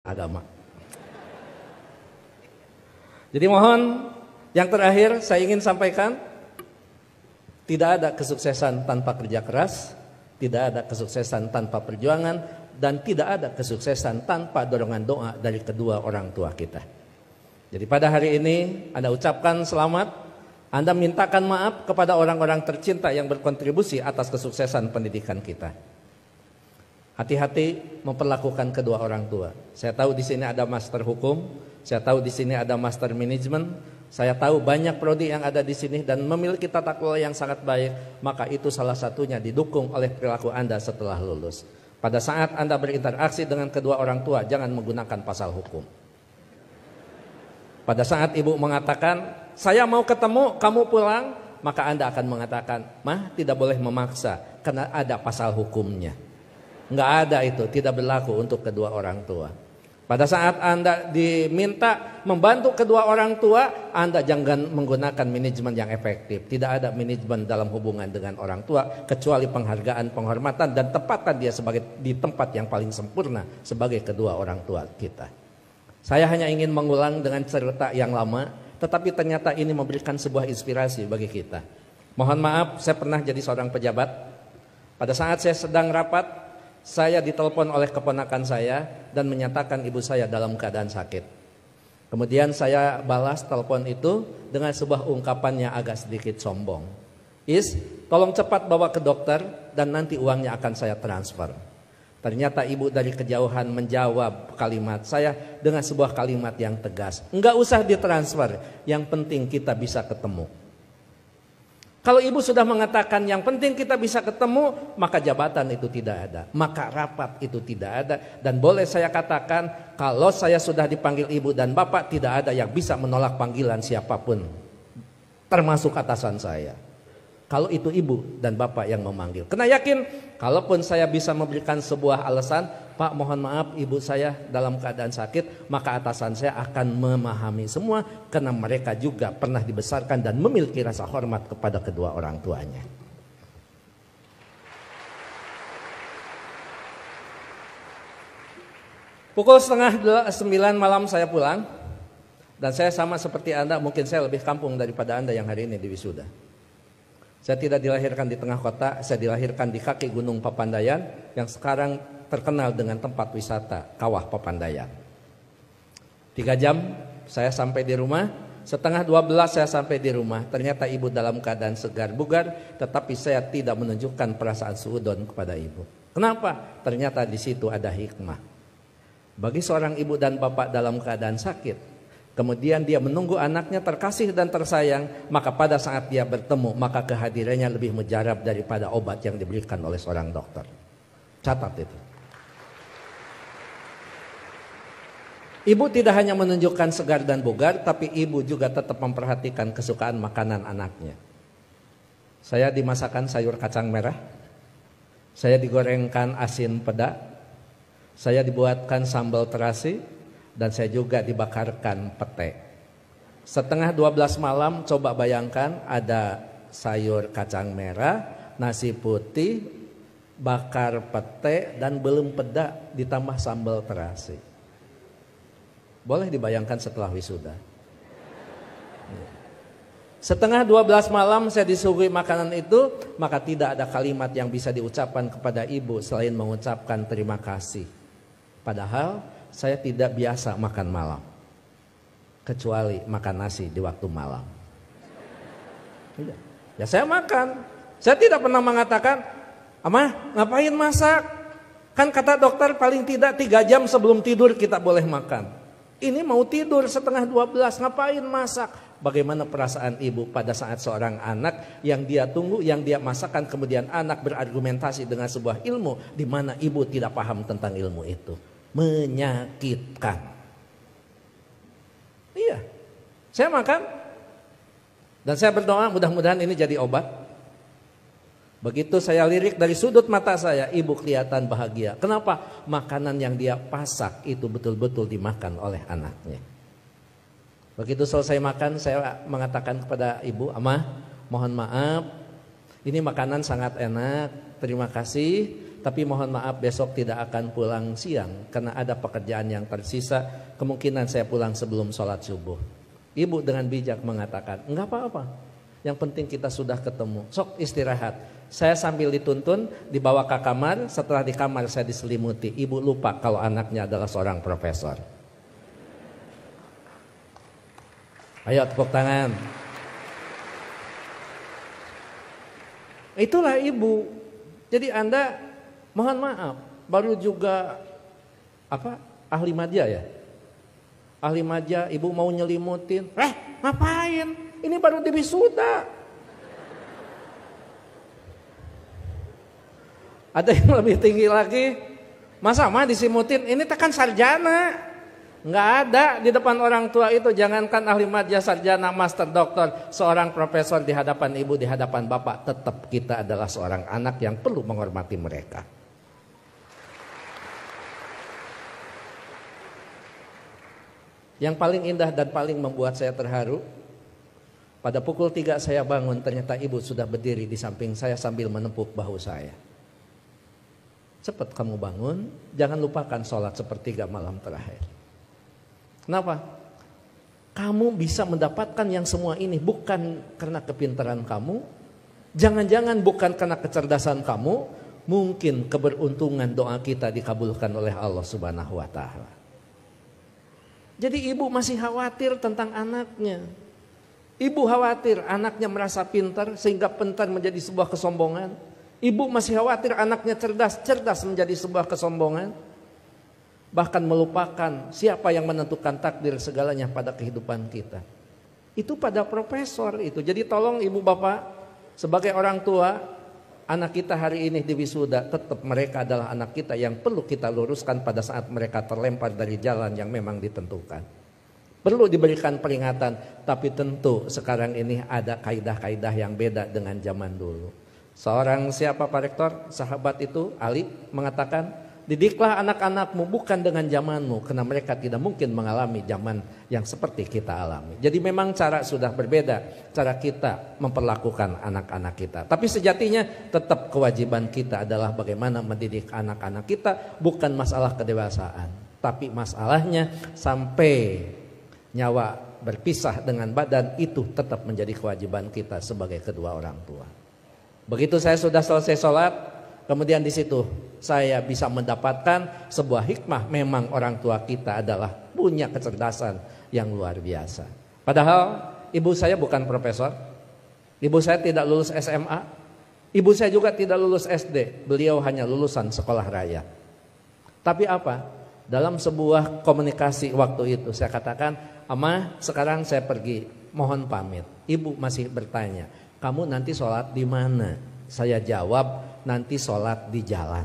agama. Jadi mohon yang terakhir saya ingin sampaikan, tidak ada kesuksesan tanpa kerja keras, tidak ada kesuksesan tanpa perjuangan, dan tidak ada kesuksesan tanpa dorongan doa dari kedua orang tua kita. Jadi pada hari ini Anda ucapkan selamat, Anda mintakan maaf kepada orang-orang tercinta yang berkontribusi atas kesuksesan pendidikan kita. Hati-hati memperlakukan kedua orang tua. Saya tahu di sini ada master hukum, saya tahu di sini ada master manajemen, saya tahu banyak prodi yang ada di sini dan memiliki tata kelola yang sangat baik, maka itu salah satunya didukung oleh perilaku Anda setelah lulus. Pada saat Anda berinteraksi dengan kedua orang tua, jangan menggunakan pasal hukum. Pada saat ibu mengatakan, saya mau ketemu, kamu pulang, maka Anda akan mengatakan, mah tidak boleh memaksa, karena ada pasal hukumnya. Enggak ada itu, tidak berlaku untuk kedua orang tua. Pada saat Anda diminta membantu kedua orang tua, Anda jangan menggunakan manajemen yang efektif. Tidak ada manajemen dalam hubungan dengan orang tua, kecuali penghargaan, penghormatan, dan tempatkan dia sebagai di tempat yang paling sempurna sebagai kedua orang tua kita. Saya hanya ingin mengulang dengan cerita yang lama, tetapi ternyata ini memberikan sebuah inspirasi bagi kita. Mohon maaf, saya pernah jadi seorang pejabat. Pada saat saya sedang rapat, saya ditelepon oleh keponakan saya dan menyatakan ibu saya dalam keadaan sakit. Kemudian saya balas telepon itu dengan sebuah ungkapan yang agak sedikit sombong. Tolong cepat bawa ke dokter dan nanti uangnya akan saya transfer. Ternyata ibu dari kejauhan menjawab kalimat saya dengan sebuah kalimat yang tegas. Enggak usah ditransfer, yang penting kita bisa ketemu. Kalau ibu sudah mengatakan yang penting kita bisa ketemu, maka jabatan itu tidak ada, maka rapat itu tidak ada. Dan boleh saya katakan, kalau saya sudah dipanggil ibu dan bapak, tidak ada yang bisa menolak panggilan siapapun, termasuk atasan saya. Kalau itu ibu dan bapak yang memanggil, kena yakin, kalaupun saya bisa memberikan sebuah alasan, Pak mohon maaf ibu saya dalam keadaan sakit, maka atasan saya akan memahami semua, karena mereka juga pernah dibesarkan dan memiliki rasa hormat kepada kedua orang tuanya. Pukul 8:30 malam saya pulang, dan saya sama seperti Anda, mungkin saya lebih kampung daripada Anda yang hari ini di wisuda. Saya tidak dilahirkan di tengah kota, saya dilahirkan di kaki Gunung Papandayan yang sekarang terkenal dengan tempat wisata Kawah Papandayan. 3 jam saya sampai di rumah, 11:30 saya sampai di rumah. Ternyata ibu dalam keadaan segar bugar, tetapi saya tidak menunjukkan perasaan suudon kepada ibu. Kenapa? Ternyata di situ ada hikmah. Bagi seorang ibu dan bapak dalam keadaan sakit, kemudian dia menunggu anaknya terkasih dan tersayang, maka pada saat dia bertemu, maka kehadirannya lebih mujarab daripada obat yang diberikan oleh seorang dokter. Catat itu. Ibu tidak hanya menunjukkan segar dan bugar, tapi ibu juga tetap memperhatikan kesukaan makanan anaknya. Saya dimasakan sayur kacang merah, saya digorengkan asin peda, saya dibuatkan sambal terasi, dan saya juga dibakarkan pete. 11:30 malam, coba bayangkan ada sayur kacang merah, nasi putih, bakar pete, dan belum peda ditambah sambal terasi. Boleh dibayangkan setelah wisuda. 11:30 malam saya disuguhi makanan itu, maka tidak ada kalimat yang bisa diucapkan kepada ibu selain mengucapkan terima kasih. Padahal saya tidak biasa makan malam, kecuali makan nasi di waktu malam. Ya saya makan. Saya tidak pernah mengatakan, Amah ngapain masak? Kan kata dokter paling tidak 3 jam sebelum tidur kita boleh makan. Ini mau tidur 11:30, ngapain masak? Bagaimana perasaan ibu pada saat seorang anak yang dia tunggu, yang dia masakan, kemudian anak berargumentasi dengan sebuah ilmu di mana ibu tidak paham tentang ilmu itu. Menyakitkan. Iya, saya makan dan saya berdoa mudah-mudahan ini jadi obat. Begitu saya lirik dari sudut mata saya, ibu kelihatan bahagia. Kenapa? Makanan yang dia pasak itu betul-betul dimakan oleh anaknya. Begitu selesai makan, saya mengatakan kepada ibu, Amah mohon maaf, ini makanan sangat enak, terima kasih. tapi mohon maaf besok tidak akan pulang siang karena ada pekerjaan yang tersisa. Kemungkinan saya pulang sebelum sholat subuh. Ibu dengan bijak mengatakan, enggak apa-apa. Yang penting kita sudah ketemu. Sok istirahat. Saya sambil dituntun dibawa ke kamar. Setelah di kamar saya diselimuti. Ibu lupa kalau anaknya adalah seorang profesor. Ayo tepuk tangan. Itulah ibu. Jadi Anda mohon maaf baru juga ahli madya ya. Ahli madya ibu mau nyelimutin. Ngapain? Ini baru diwisuda. Ada yang lebih tinggi lagi. Masa mah disimutin? Ini tekan sarjana. Nggak ada di depan orang tua itu. Jangankan ahli madya, sarjana, master, doktor, seorang profesor di hadapan ibu, di hadapan bapak, tetap kita adalah seorang anak yang perlu menghormati mereka. Yang paling indah dan paling membuat saya terharu, pada pukul 3 saya bangun, ternyata ibu sudah berdiri di samping saya sambil menepuk bahu saya. Cepat kamu bangun, jangan lupakan sholat sepertiga malam terakhir. Kenapa? Kamu bisa mendapatkan yang semua ini bukan karena kepintaran kamu, jangan-jangan bukan karena kecerdasan kamu, mungkin keberuntungan doa kita dikabulkan oleh Allah Subhanahu wa taala. Jadi ibu masih khawatir tentang anaknya. Ibu khawatir anaknya merasa pintar sehingga pintar menjadi sebuah kesombongan. Ibu masih khawatir anaknya cerdas, cerdas menjadi sebuah kesombongan. Bahkan melupakan siapa yang menentukan takdir segalanya pada kehidupan kita. Itu pada profesor itu. Jadi tolong ibu bapak sebagai orang tua, anak kita hari ini di wisuda, tetap mereka adalah anak kita yang perlu kita luruskan pada saat mereka terlempar dari jalan yang memang ditentukan. Perlu diberikan peringatan, tapi tentu sekarang ini ada kaidah-kaidah yang beda dengan zaman dulu. Seorang siapa Pak Rektor, sahabat itu Ali mengatakan, didiklah anak-anakmu bukan dengan zamanmu, karena mereka tidak mungkin mengalami zaman yang seperti kita alami. Jadi memang cara sudah berbeda, cara kita memperlakukan anak-anak kita. Tapi sejatinya tetap kewajiban kita adalah bagaimana mendidik anak-anak kita, bukan masalah kedewasaan. Tapi masalahnya sampai nyawa berpisah dengan badan, itu tetap menjadi kewajiban kita sebagai kedua orang tua. Begitu saya sudah selesai sholat, kemudian di situ saya bisa mendapatkan sebuah hikmah. Memang orang tua kita adalah punya kecerdasan yang luar biasa. Padahal ibu saya bukan profesor, ibu saya tidak lulus SMA, ibu saya juga tidak lulus SD. Beliau hanya lulusan sekolah raya. Tapi apa? Dalam sebuah komunikasi waktu itu saya katakan, "Ama, sekarang saya pergi, mohon pamit." Ibu masih bertanya, "Kamu nanti sholat di mana?" Saya jawab, "Nanti sholat di jalan."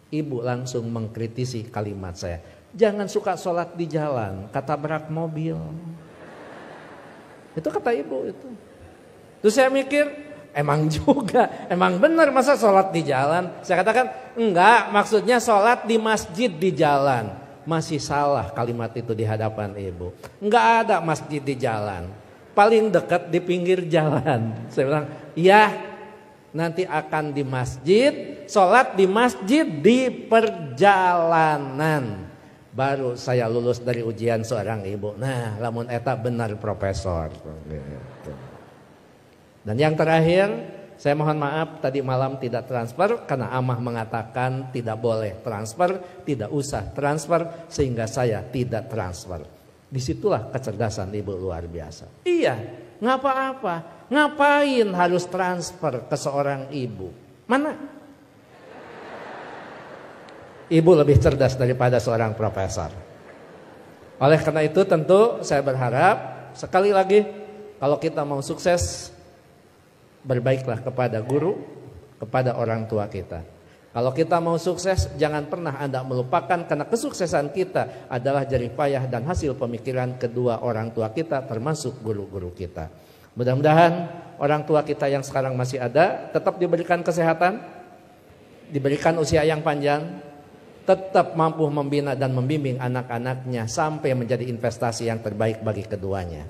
Ibu langsung mengkritisi kalimat saya. "Jangan suka sholat di jalan, ketabrak mobil." Itu kata ibu itu. Terus saya mikir, emang juga, emang benar masa sholat di jalan? Saya katakan, enggak, maksudnya sholat di masjid di jalan. Masih salah kalimat itu di hadapan ibu. Enggak ada masjid di jalan, paling dekat di pinggir jalan. Saya bilang, ya, nanti akan di masjid, sholat di masjid di perjalanan. Baru saya lulus dari ujian seorang ibu. Nah, lamun eta benar profesor. Dan yang terakhir, saya mohon maaf tadi malam tidak transfer karena Amah mengatakan tidak boleh transfer, tidak usah transfer, sehingga saya tidak transfer. Disitulah kecerdasan ibu luar biasa. Iya, nggak apa-apa. Ngapain harus transfer ke seorang ibu? Mana? Ibu lebih cerdas daripada seorang profesor. Oleh karena itu tentu saya berharap sekali lagi, kalau kita mau sukses, berbaiklah kepada guru, kepada orang tua kita. Kalau kita mau sukses, jangan pernah Anda melupakan, karena kesuksesan kita adalah jerih payah dan hasil pemikiran kedua orang tua kita, termasuk guru-guru kita. Mudah-mudahan orang tua kita yang sekarang masih ada tetap diberikan kesehatan, diberikan usia yang panjang, tetap mampu membina dan membimbing anak-anaknya sampai menjadi investasi yang terbaik bagi keduanya.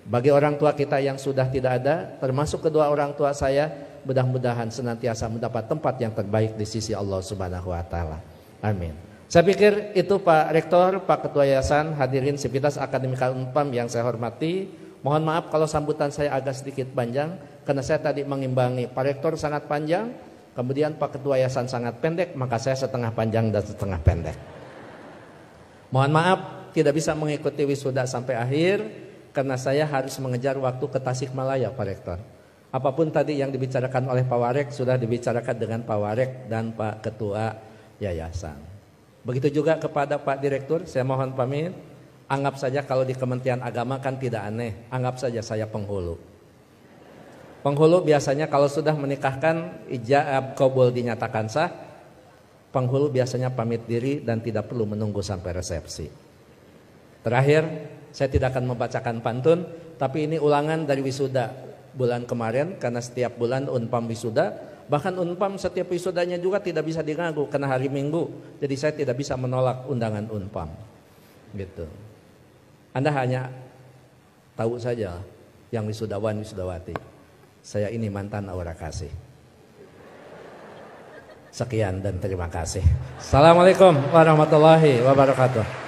Bagi orang tua kita yang sudah tidak ada, termasuk kedua orang tua saya, mudah-mudahan senantiasa mendapat tempat yang terbaik di sisi Allah Subhanahu wa taala. Amin. Saya pikir itu Pak Rektor, Pak Ketua Yayasan, hadirin Sivitas Akademika Unpam yang saya hormati. Mohon maaf kalau sambutan saya agak sedikit panjang karena saya tadi mengimbangi Pak Rektor sangat panjang, kemudian Pak Ketua Yayasan sangat pendek, maka saya setengah panjang dan setengah pendek. Mohon maaf tidak bisa mengikuti wisuda sampai akhir karena saya harus mengejar waktu ke Tasikmalaya Pak Rektor. Apapun tadi yang dibicarakan oleh Pak Warek sudah dibicarakan dengan Pak Warek dan Pak Ketua Yayasan. Begitu juga kepada Pak Direktur, saya mohon pamit. Anggap saja kalau di Kementerian Agama kan tidak aneh, anggap saja saya penghulu. Penghulu biasanya kalau sudah menikahkan ijab qabul dinyatakan sah, penghulu biasanya pamit diri dan tidak perlu menunggu sampai resepsi. Terakhir, saya tidak akan membacakan pantun, tapi ini ulangan dari wisuda bulan kemarin karena setiap bulan Unpam wisuda, bahkan Unpam setiap wisudanya juga tidak bisa diganggu karena hari Minggu. Jadi saya tidak bisa menolak undangan Unpam. Gitu. Anda hanya tahu saja yang wisudawan wisudawati. Saya ini mantan aura kasih. Sekian dan terima kasih. Assalamualaikum warahmatullahi wabarakatuh.